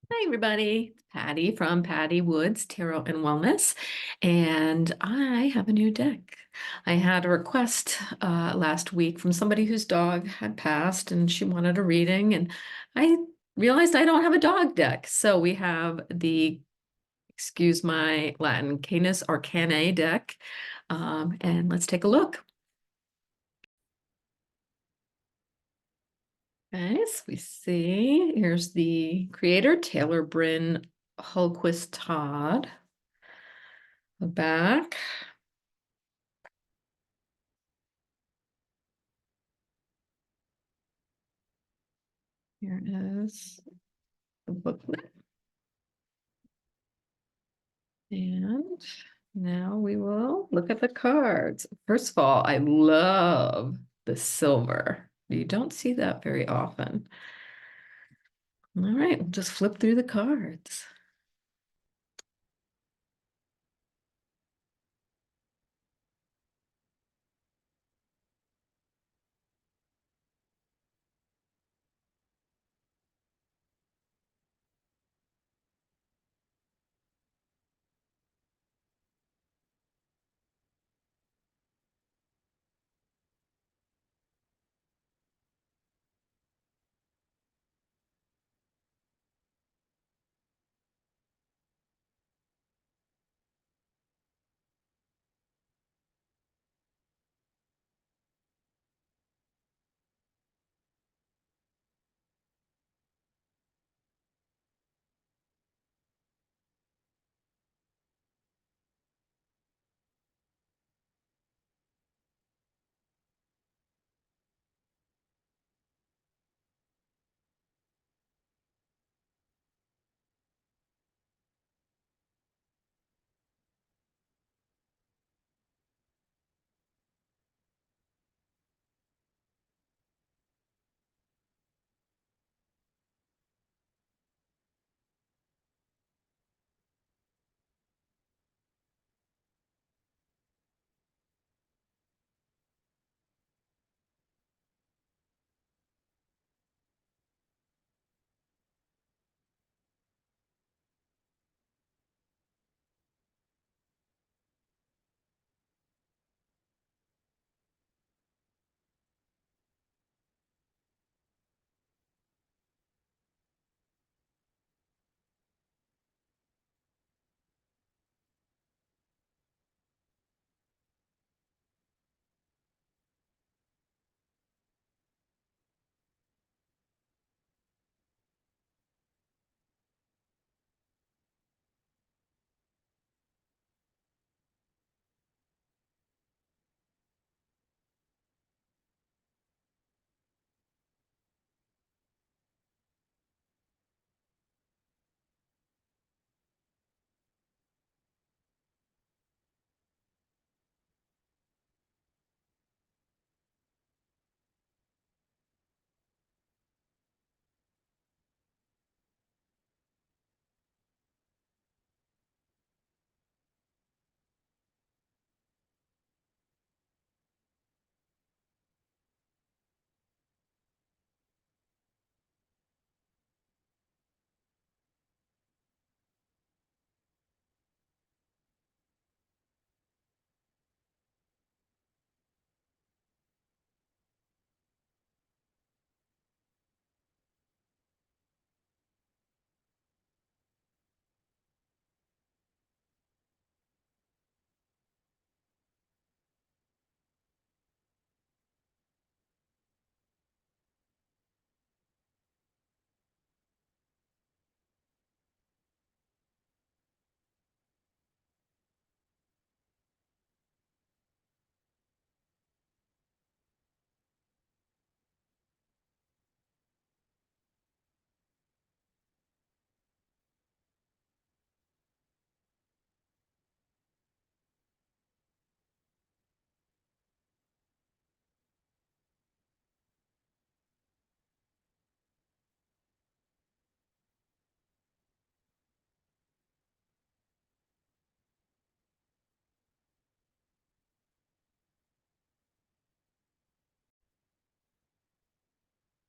Hi, everybody. It's Patty from Patty Woods Tarot and Wellness, and I have a new deck. I had a request last week from somebody whose dog had passed, and she wanted a reading, and I realized I don't have a dog deck. So we have the, excuse my Latin, Canis Arcanae deck, and let's take a look. Okay, so we see here's the creator, Taylor Bryn Hulquist Todd. The back. Here is the booklet. And now we will look at the cards. First of all, I love the silver. You don't see that very often. All right, we'll just flip through the cards.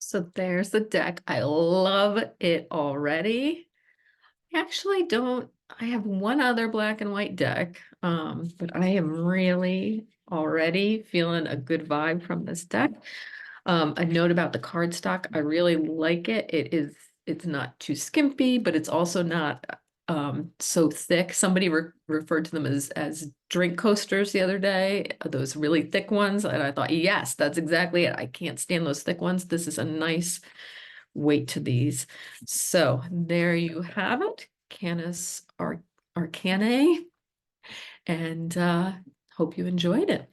So there's the deck. I love it already. I actually don't. I have one other black and white deck, but I am really already feeling a good vibe from this deck. A note about the cardstock, I really like it. It's not too skimpy, but it's also not so thick. Somebody referred to them as drink coasters the other day, those really thick ones, and I thought, yes, that's exactly it. I can't stand those thick ones. This is a nice weight to these. So there you have it, Arcanae, and hope you enjoyed it.